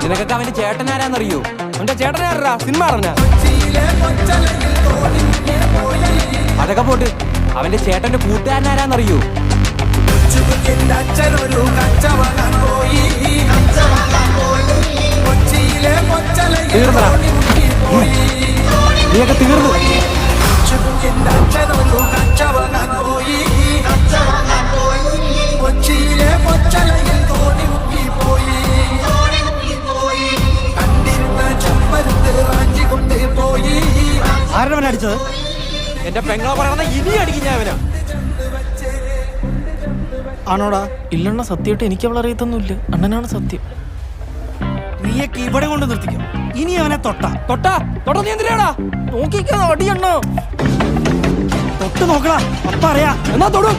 നിനക്കൊക്കെ അവന്റെ ചേട്ടനാരാന്നറിയോ? അവന്റെ ചേട്ടനാരാ? സിനിമ അറിഞ്ഞ? അതൊക്കെ പോട്ട് അവന്റെ ചേട്ടന്റെ കൂട്ടുകാരനാരാന്നറിയോ? തീർന്നടാ, നീയൊക്കെ തീർന്നു. ആരുടെ അടിച്ചത്? എന്റെ പെങ്ങളെ പറയണ ഇനി അടിക്കും ഞാൻ അവനാ. ആണോടാ? ഇല്ലണ്ണ, സത്യമായിട്ട് എനിക്ക് അവളെ അറിയത്തൊന്നുമില്ല. അണ്ണനാണ് സത്യം. നീയൊക്കെ ഇവിടെ കൊണ്ട് നിർത്തിക്കും. ഇനി അവനെ തൊട്ടാ നീ എന്തിനാടാ നോക്കിക്കാ അടിയണ്ണ. തൊട്ട് നോക്കടാ, അപ്പ അറിയാ. എന്നാ തൊടും.